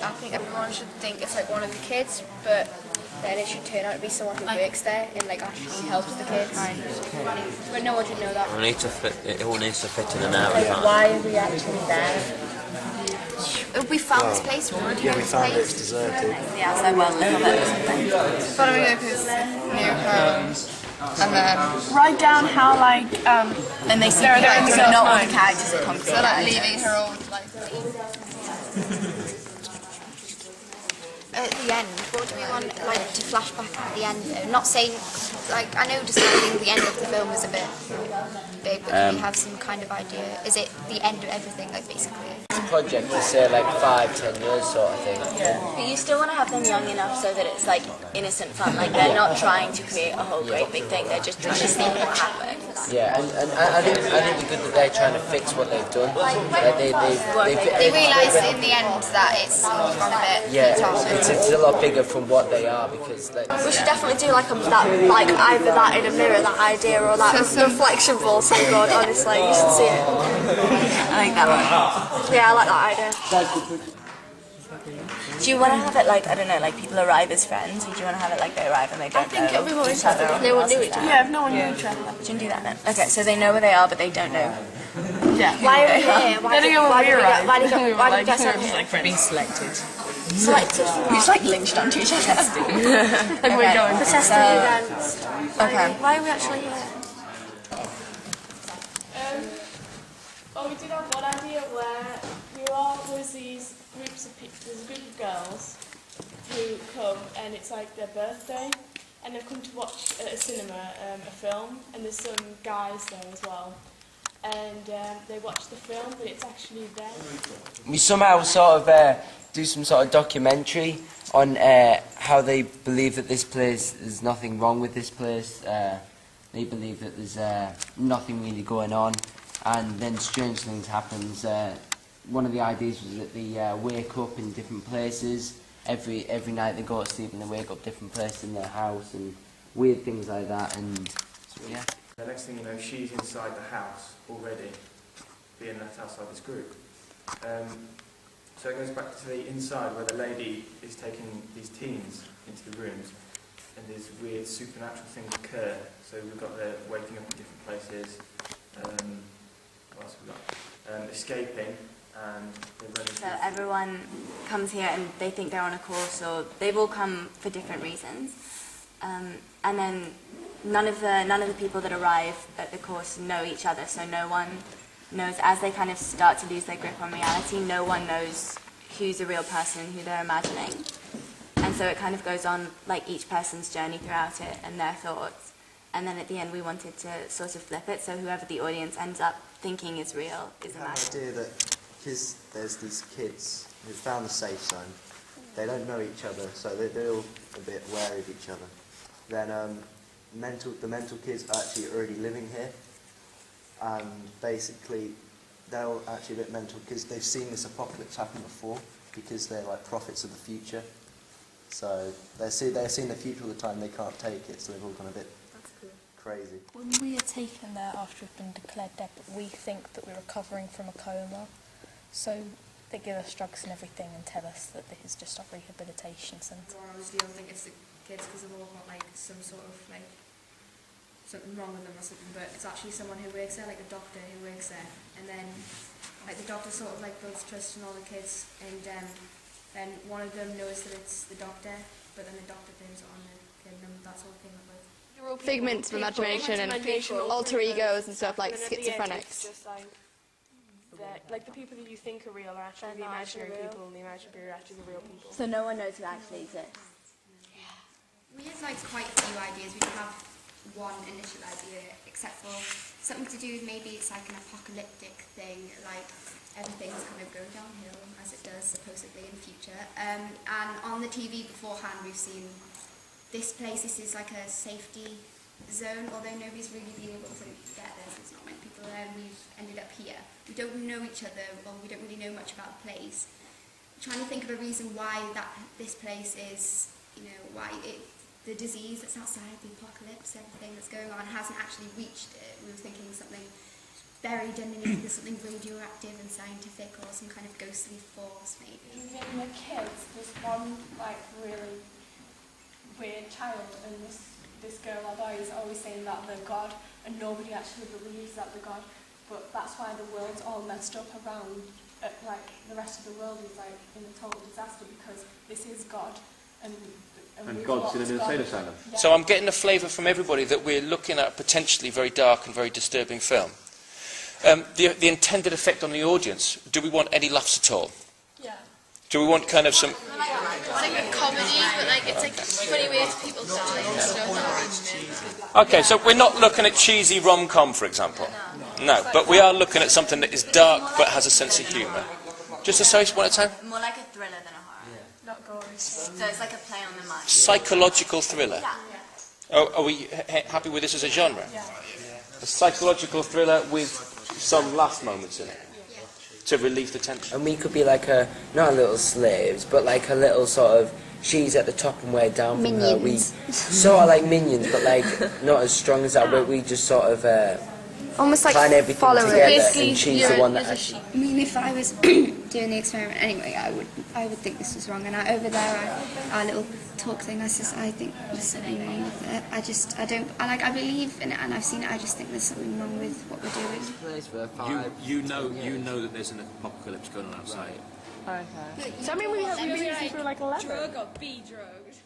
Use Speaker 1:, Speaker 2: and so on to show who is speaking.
Speaker 1: I think everyone should think it's like one of the kids, but then it should turn out to be someone who works there and like actually helps the kids. But no one should know that.
Speaker 2: It all needs to fit in and out.
Speaker 3: Why are we actually there?
Speaker 1: We found this place. We found
Speaker 4: it's deserted.
Speaker 3: Yeah, it's like well lit or something.
Speaker 1: Following Opus new homes. And then
Speaker 3: Write down how and they see like, so not all the characters are come
Speaker 1: so like leaving her old life. At the end, what do we want like to flash back at the end though? Not saying like I know deciding the end of the film is a bit big, but do we have some kind of idea? Is it the end of everything, like basically?
Speaker 5: Project to say like 5-10 years sort of thing.
Speaker 3: Yeah. But you still want to have them young enough so that it's like innocent fun. Like they're not trying to create a whole great big thing. They're just trying to see what happens.
Speaker 5: Yeah, and I think it's good that they're trying to fix what they've done.
Speaker 1: They realise in the end that it's gone a bit.
Speaker 5: Yeah, it's a lot bigger from what they are because. Like,
Speaker 6: we should definitely do like either that in a mirror, that idea, or that reflection ball. So good, honestly, you should see it.
Speaker 3: I like that one.
Speaker 6: Yeah, I like that idea.
Speaker 3: Do you want to have it like, I don't know, like people arrive as friends, or do you want to have it like they arrive and they don't know
Speaker 6: everyone
Speaker 3: each other?
Speaker 6: no one knew each other.
Speaker 3: Yeah, if no one knew each other. We can do that then. Okay, so they know where they are, but they don't know.
Speaker 6: Yeah. Why are we here? Why did we get sent
Speaker 3: Being selected.
Speaker 6: selected?
Speaker 3: We just like lynched onto each other.
Speaker 6: Like we're going for testing against.
Speaker 3: Okay.
Speaker 6: Why are we actually here?
Speaker 7: Well, we did have one idea where there's these groups of people, there's a group of girls who come and it's like their birthday and they've come to watch at a cinema a film and there's some guys there as well and they watch the film but it's actually them.
Speaker 5: we somehow sort of do some sort of documentary on how they believe that this place, there's nothing wrong with this place. They believe that there's nothing really going on. And then strange things happens. One of the ideas was that they wake up in different places. Every night they go to sleep and they wake up different places in their house and weird things like that. And so, yeah.
Speaker 4: The next thing you know, she's inside the house already, being left outside this group. So it goes back to the inside where the lady is taking these teens into the rooms and these weird supernatural things occur. So we've got the waking up in different places. What else have we got? Escaping and they're running.
Speaker 3: So everyone comes here and they think they're on a course, or they've all come for different reasons, and then none of the people that arrive at the course know each other. So no one knows, as they kind of start to lose their grip on reality, no one knows who's a real person, who they're imagining, and so it kind of goes on like each person's journey throughout it and their thoughts. And then at the end we wanted to sort of flip it, so whoever the audience ends up thinking is real is imagined.
Speaker 8: The idea that because there's these kids who found the safe zone, they don't know each other, so they're all a bit wary of each other. Then the mental kids are actually already living here, and basically they're all actually a bit mental because they've seen this apocalypse happen before, because they're like prophets of the future. So they're seeing the future all the time, they can't take it, so they've all gone a bit crazy.
Speaker 9: When we are taken there after we've been declared dead, we think that we're recovering from a coma. So they give us drugs and everything and tell us that this is just our rehabilitation centre.
Speaker 1: Well, obviously I think it's the kids because they've all got like some sort of like something wrong with them or something, but it's actually someone who works there, like a doctor who works there, and then like the doctor sort of like builds trust in all the kids, and then one of them knows that it's the doctor, but then the doctor blames it on the kid, and that's all it came up with.
Speaker 6: Figments of imagination and alter egos and stuff like schizophrenics.
Speaker 7: Just like the people that you think are real are actually the imaginary people, and the imaginary people are actually the real people.
Speaker 3: So no one knows who actually exists.
Speaker 1: We had like quite a few ideas. We didn't have one initial idea, except for something to do with maybe it's like an apocalyptic thing, like everything's kind of going downhill as it does supposedly in the future. And on the TV beforehand, we've seen this place. This is like a safety zone, although nobody's really been able to get there, so it's not many people there, and we've ended up here. We don't know each other, or we don't really know much about the place. I'm trying to think of a reason why this place is, why the disease that's outside, the apocalypse, everything that's going on hasn't actually reached it. We were thinking something buried underneath there's something radioactive and scientific, or some kind of ghostly force maybe.
Speaker 7: Within the kids, there's one like really weird child, and this girl or boy is always saying that they're God, and nobody actually believes that they're God. But that's why the world's all messed up around. Like the rest of the world is like in a total disaster because this is God, and
Speaker 10: God's in an insane asylum.
Speaker 7: Yeah.
Speaker 11: So I'm getting a flavour from everybody that we're looking at a potentially very dark and very disturbing film. The intended effect on the audience. Do we want any laughs at all?
Speaker 7: Yeah.
Speaker 11: Do we want kind of some...
Speaker 6: It's like a comedy, but like it's like funny ways people die and stuff.
Speaker 11: Okay, so we're not looking at cheesy rom-com, for example. No, but we are looking at something that is dark but has a sense of humour. Just a sorry, one at a time?
Speaker 3: More like a thriller than a horror.
Speaker 7: Not gory.
Speaker 3: So it's like a play on the mind.
Speaker 11: Psychological thriller.
Speaker 3: Yeah.
Speaker 11: Oh, are we happy with this as a genre?
Speaker 7: Yeah.
Speaker 11: A psychological thriller with some last moments in it to relieve the tension.
Speaker 5: And we could be like a, not a little slaves, but like a little sort of, she's at the top and we're down from her. We sort of like minions, but like not as strong as that, but we just sort of
Speaker 6: Almost like
Speaker 5: plan everything
Speaker 6: followers.
Speaker 5: together,
Speaker 6: Basically,
Speaker 5: and she's the one that actually...
Speaker 1: I mean, if I was doing the experiment anyway, I would think this was wrong. And over there, our little talk thing, I think there's something wrong with it. I believe in it, and I've seen it. I just think there's something wrong with what we're doing.
Speaker 10: You know that there's an apocalypse going on outside.
Speaker 7: Okay. So I mean, we been through like a level.
Speaker 6: Drug or be drugged.